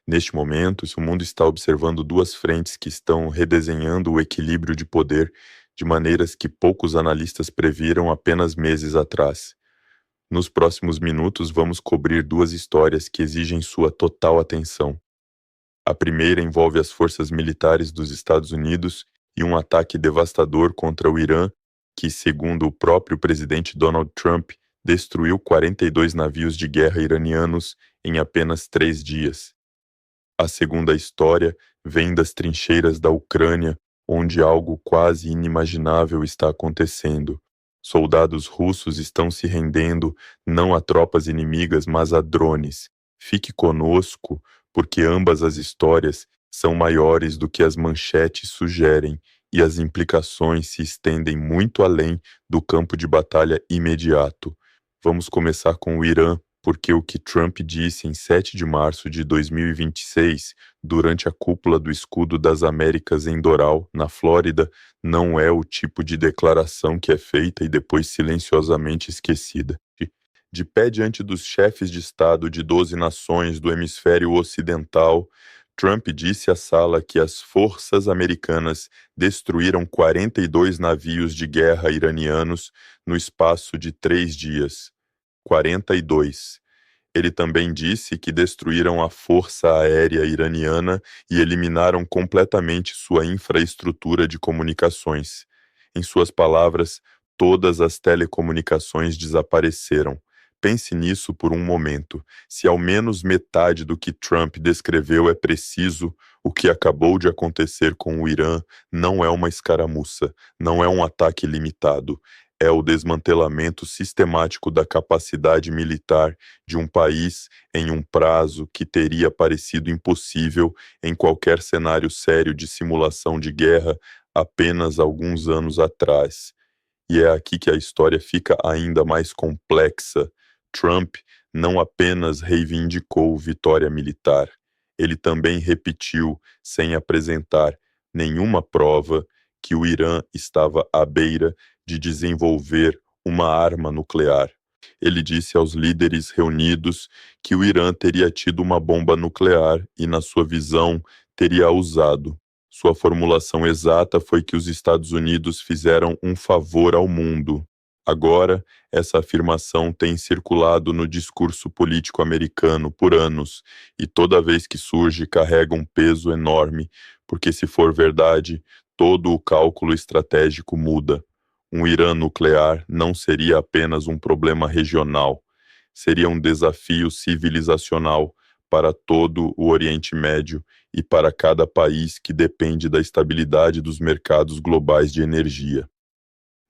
Neste momento, o mundo está observando duas frentes que estão redesenhando o equilíbrio de poder de maneiras que poucos analistas previram apenas meses atrás. Nos próximos minutos, vamos cobrir duas histórias que exigem sua total atenção. A primeira envolve as forças militares dos Estados Unidos e um ataque devastador contra o Irã, que, segundo o próprio presidente Donald Trump, destruiu 42 navios de guerra iranianos em apenas 3 dias. A segunda história vem das trincheiras da Ucrânia, onde algo quase inimaginável está acontecendo. Soldados russos estão se rendendo não a tropas inimigas, mas a drones. Fique conosco, porque ambas as histórias são maiores do que as manchetes sugerem e as implicações se estendem muito além do campo de batalha imediato. Vamos começar com o Irã, porque o que Trump disse em 7 de março de 2026, durante a cúpula do Escudo das Américas em Doral, na Flórida, não é o tipo de declaração que é feita e depois silenciosamente esquecida. De pé diante dos chefes de Estado de 12 nações do hemisfério ocidental, Trump disse à sala que as forças americanas destruíram 42 navios de guerra iranianos no espaço de 3 dias. 42. Ele também disse que destruíram a força aérea iraniana e eliminaram completamente sua infraestrutura de comunicações. Em suas palavras, todas as telecomunicações desapareceram. Pense nisso por um momento. Se ao menos metade do que Trump descreveu é preciso, o que acabou de acontecer com o Irã não é uma escaramuça, não é um ataque limitado. É o desmantelamento sistemático da capacidade militar de um país em um prazo que teria parecido impossível em qualquer cenário sério de simulação de guerra apenas alguns anos atrás. E é aqui que a história fica ainda mais complexa. Trump não apenas reivindicou vitória militar, ele também repetiu, sem apresentar nenhuma prova, que o Irã estava à beira de desenvolver uma arma nuclear. Ele disse aos líderes reunidos que o Irã teria tido uma bomba nuclear e, na sua visão, teria usado. Sua formulação exata foi que os Estados Unidos fizeram um favor ao mundo. Agora, essa afirmação tem circulado no discurso político americano por anos, e toda vez que surge carrega um peso enorme, porque se for verdade, todo o cálculo estratégico muda. Um Irã nuclear não seria apenas um problema regional, seria um desafio civilizacional para todo o Oriente Médio e para cada país que depende da estabilidade dos mercados globais de energia.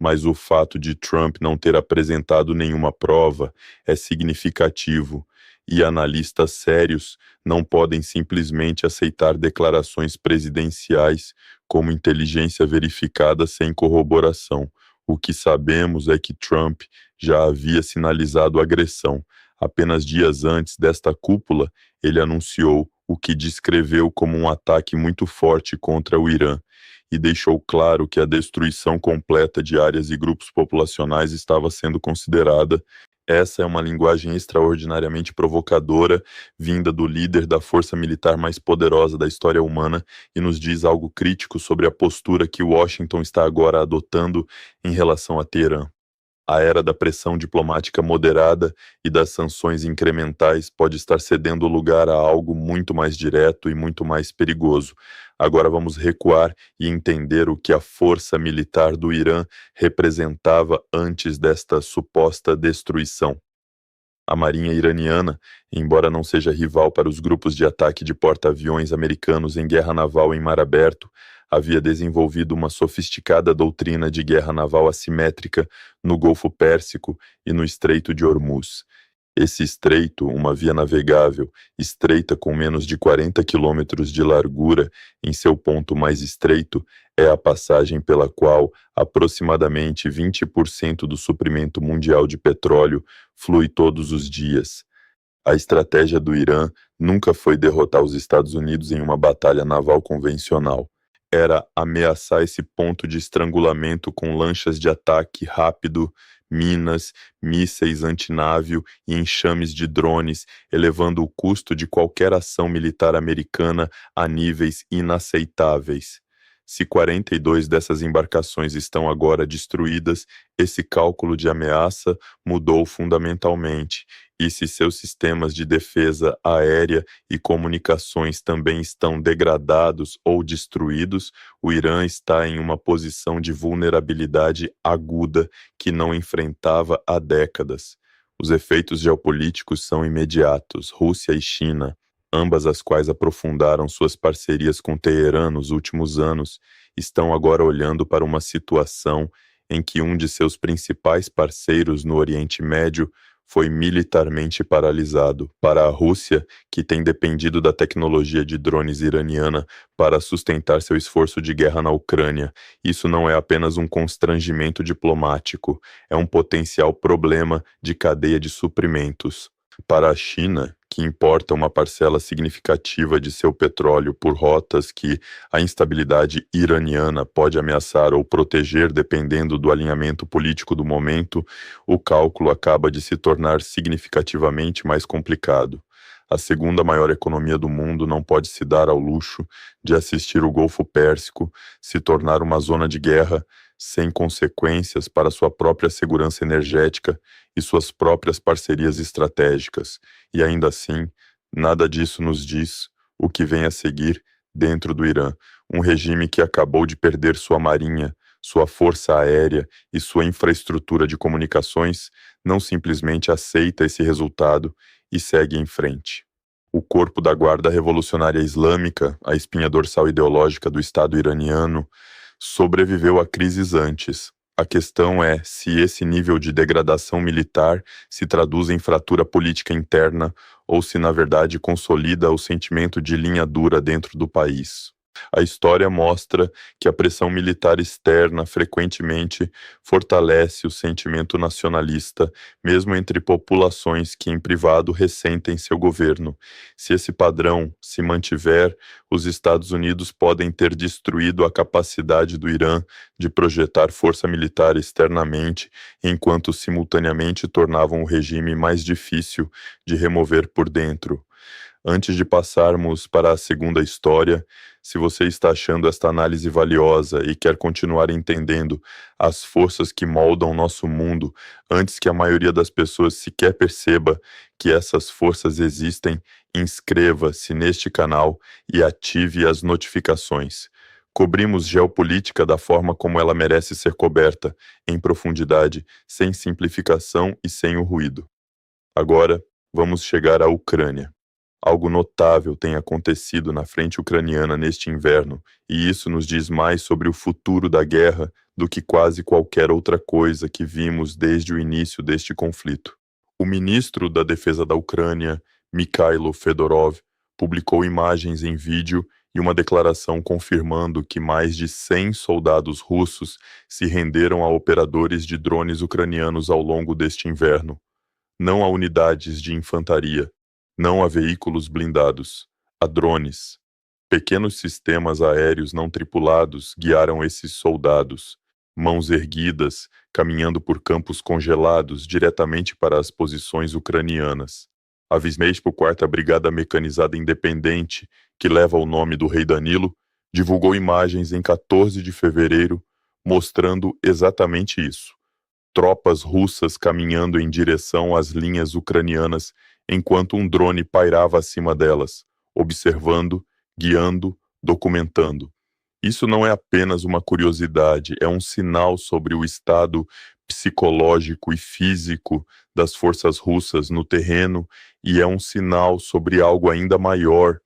Mas o fato de Trump não ter apresentado nenhuma prova é significativo, e analistas sérios não podem simplesmente aceitar declarações presidenciais como inteligência verificada sem corroboração. O que sabemos é que Trump já havia sinalizado agressão. Apenas dias antes desta cúpula, ele anunciou o que descreveu como um ataque muito forte contra o Irã e deixou claro que a destruição completa de áreas e grupos populacionais estava sendo considerada. Essa é uma linguagem extraordinariamente provocadora, vinda do líder da força militar mais poderosa da história humana, e nos diz algo crítico sobre a postura que Washington está agora adotando em relação a Teherã. A era da pressão diplomática moderada e das sanções incrementais pode estar cedendo lugar a algo muito mais direto e muito mais perigoso. Agora vamos recuar e entender o que a força militar do Irã representava antes desta suposta destruição. A marinha iraniana, embora não seja rival para os grupos de ataque de porta-aviões americanos em guerra naval em mar aberto, havia desenvolvido uma sofisticada doutrina de guerra naval assimétrica no Golfo Pérsico e no Estreito de Hormuz. Esse estreito, uma via navegável, estreita com menos de 40 quilômetros de largura, em seu ponto mais estreito, é a passagem pela qual aproximadamente 20% do suprimento mundial de petróleo flui todos os dias. A estratégia do Irã nunca foi derrotar os Estados Unidos em uma batalha naval convencional. Era ameaçar esse ponto de estrangulamento com lanchas de ataque rápido, minas, mísseis antinávio e enxames de drones, elevando o custo de qualquer ação militar americana a níveis inaceitáveis. Se 42 dessas embarcações estão agora destruídas, esse cálculo de ameaça mudou fundamentalmente, e se seus sistemas de defesa aérea e comunicações também estão degradados ou destruídos, o Irã está em uma posição de vulnerabilidade aguda que não enfrentava há décadas. Os efeitos geopolíticos são imediatos. Rússia e China, ambas as quais aprofundaram suas parcerias com Teherã nos últimos anos, estão agora olhando para uma situação em que um de seus principais parceiros no Oriente Médio foi militarmente paralisado. Para a Rússia, que tem dependido da tecnologia de drones iraniana para sustentar seu esforço de guerra na Ucrânia, isso não é apenas um constrangimento diplomático, é um potencial problema de cadeia de suprimentos. Para a China, que importa uma parcela significativa de seu petróleo por rotas que a instabilidade iraniana pode ameaçar ou proteger dependendo do alinhamento político do momento, o cálculo acaba de se tornar significativamente mais complicado. A segunda maior economia do mundo não pode se dar ao luxo de assistir o Golfo Pérsico se tornar uma zona de guerra sem consequências para sua própria segurança energética e suas próprias parcerias estratégicas. E ainda assim, nada disso nos diz o que vem a seguir dentro do Irã, um regime que acabou de perder sua marinha, sua força aérea e sua infraestrutura de comunicações, não simplesmente aceita esse resultado e segue em frente. O corpo da Guarda Revolucionária Islâmica, a espinha dorsal ideológica do Estado iraniano, sobreviveu a crises antes. A questão é se esse nível de degradação militar se traduz em fratura política interna ou se, na verdade, consolida o sentimento de linha dura dentro do país. A história mostra que a pressão militar externa frequentemente fortalece o sentimento nacionalista, mesmo entre populações que em privado ressentem seu governo. Se esse padrão se mantiver, os Estados Unidos podem ter destruído a capacidade do Irã de projetar força militar externamente, enquanto simultaneamente tornavam o regime mais difícil de remover por dentro. Antes de passarmos para a segunda história, se você está achando esta análise valiosa e quer continuar entendendo as forças que moldam nosso mundo antes que a maioria das pessoas sequer perceba que essas forças existem, inscreva-se neste canal e ative as notificações. Cobrimos geopolítica da forma como ela merece ser coberta, em profundidade, sem simplificação e sem o ruído. Agora, vamos chegar à Ucrânia. Algo notável tem acontecido na frente ucraniana neste inverno, e isso nos diz mais sobre o futuro da guerra do que quase qualquer outra coisa que vimos desde o início deste conflito. O ministro da Defesa da Ucrânia, Mikhailo Fedorov, publicou imagens em vídeo e uma declaração confirmando que mais de 100 soldados russos se renderam a operadores de drones ucranianos ao longo deste inverno. Não a unidades de infantaria, não a veículos blindados, a drones. Pequenos sistemas aéreos não tripulados guiaram esses soldados, mãos erguidas, caminhando por campos congelados diretamente para as posições ucranianas. A 24ª Brigada Mecanizada Independente, que leva o nome do rei Danilo, divulgou imagens em 14 de fevereiro mostrando exatamente isso. Tropas russas caminhando em direção às linhas ucranianas enquanto um drone pairava acima delas, observando, guiando, documentando. Isso não é apenas uma curiosidade, é um sinal sobre o estado psicológico e físico das forças russas no terreno e é um sinal sobre algo ainda maior,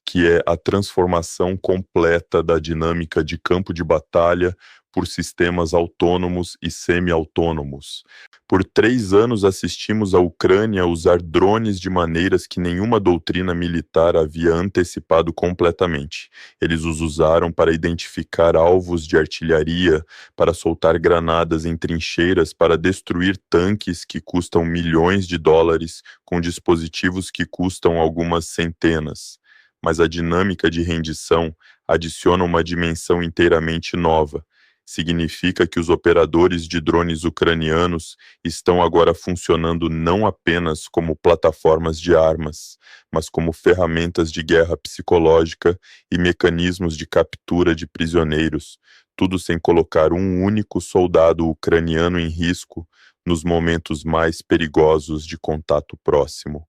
que é a transformação completa da dinâmica de campo de batalha por sistemas autônomos e semi-autônomos. Por 3 anos assistimos a Ucrânia usar drones de maneiras que nenhuma doutrina militar havia antecipado completamente. Eles os usaram para identificar alvos de artilharia, para soltar granadas em trincheiras, para destruir tanques que custam milhões de dólares, com dispositivos que custam algumas centenas. Mas a dinâmica de rendição adiciona uma dimensão inteiramente nova. significa que os operadores de drones ucranianos estão agora funcionando não apenas como plataformas de armas, mas como ferramentas de guerra psicológica e mecanismos de captura de prisioneiros, tudo sem colocar um único soldado ucraniano em risco nos momentos mais perigosos de contato próximo.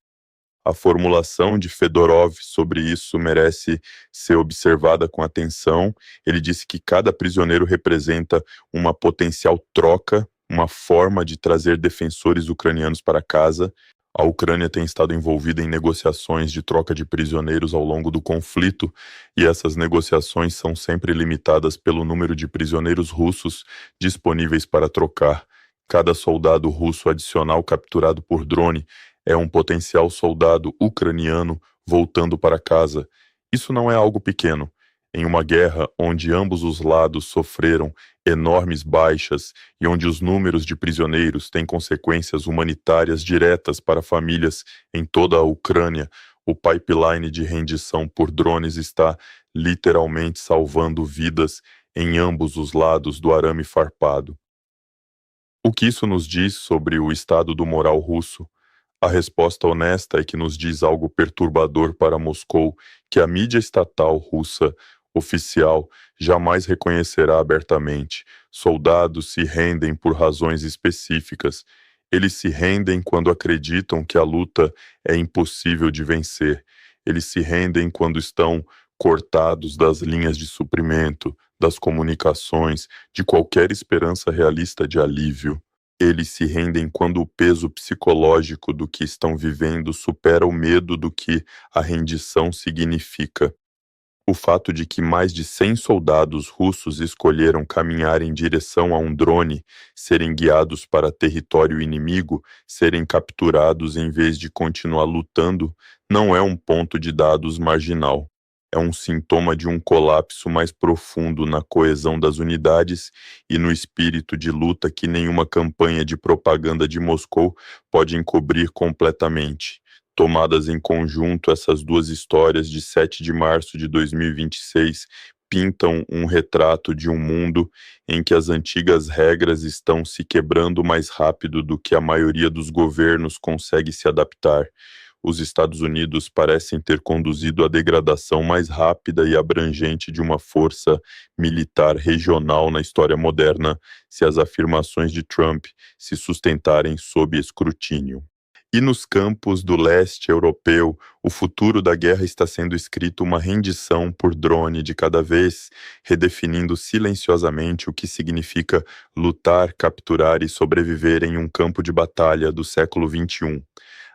A formulação de Fedorov sobre isso merece ser observada com atenção. Ele disse que cada prisioneiro representa uma potencial troca, uma forma de trazer defensores ucranianos para casa. A Ucrânia tem estado envolvida em negociações de troca de prisioneiros ao longo do conflito, e essas negociações são sempre limitadas pelo número de prisioneiros russos disponíveis para trocar. Cada soldado russo adicional capturado por drone é um potencial soldado ucraniano voltando para casa. Isso não é algo pequeno. Em uma guerra onde ambos os lados sofreram enormes baixas e onde os números de prisioneiros têm consequências humanitárias diretas para famílias em toda a Ucrânia, o pipeline de rendição por drones está literalmente salvando vidas em ambos os lados do arame farpado. O que isso nos diz sobre o estado do moral russo? A resposta honesta é que nos diz algo perturbador para Moscou, que a mídia estatal russa oficial jamais reconhecerá abertamente. Soldados se rendem por razões específicas. Eles se rendem quando acreditam que a luta é impossível de vencer. Eles se rendem quando estão cortados das linhas de suprimento, das comunicações, de qualquer esperança realista de alívio. Eles se rendem quando o peso psicológico do que estão vivendo supera o medo do que a rendição significa. O fato de que mais de 100 soldados russos escolheram caminhar em direção a um drone, serem guiados para território inimigo, serem capturados em vez de continuar lutando, não é um ponto de dados marginal. É um sintoma de um colapso mais profundo na coesão das unidades e no espírito de luta que nenhuma campanha de propaganda de Moscou pode encobrir completamente. Tomadas em conjunto, essas duas histórias de 7 de março de 2026 pintam um retrato de um mundo em que as antigas regras estão se quebrando mais rápido do que a maioria dos governos consegue se adaptar. Os Estados Unidos parecem ter conduzido a degradação mais rápida e abrangente de uma força militar regional na história moderna, se as afirmações de Trump se sustentarem sob escrutínio. E nos campos do leste europeu, o futuro da guerra está sendo escrito uma rendição por drone de cada vez, redefinindo silenciosamente o que significa lutar, capturar e sobreviver em um campo de batalha do século XXI.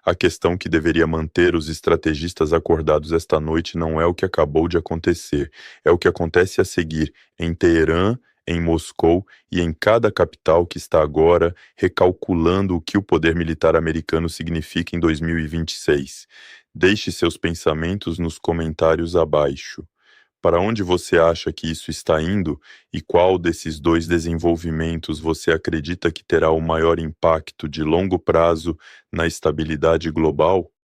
A questão que deveria manter os estrategistas acordados esta noite não é o que acabou de acontecer, é o que acontece a seguir em Teherã, em Moscou e em cada capital que está agora recalculando o que o poder militar americano significa em 2026. Deixe seus pensamentos nos comentários abaixo. Para onde você acha que isso está indo e qual desses dois desenvolvimentos você acredita que terá o maior impacto de longo prazo na estabilidade global?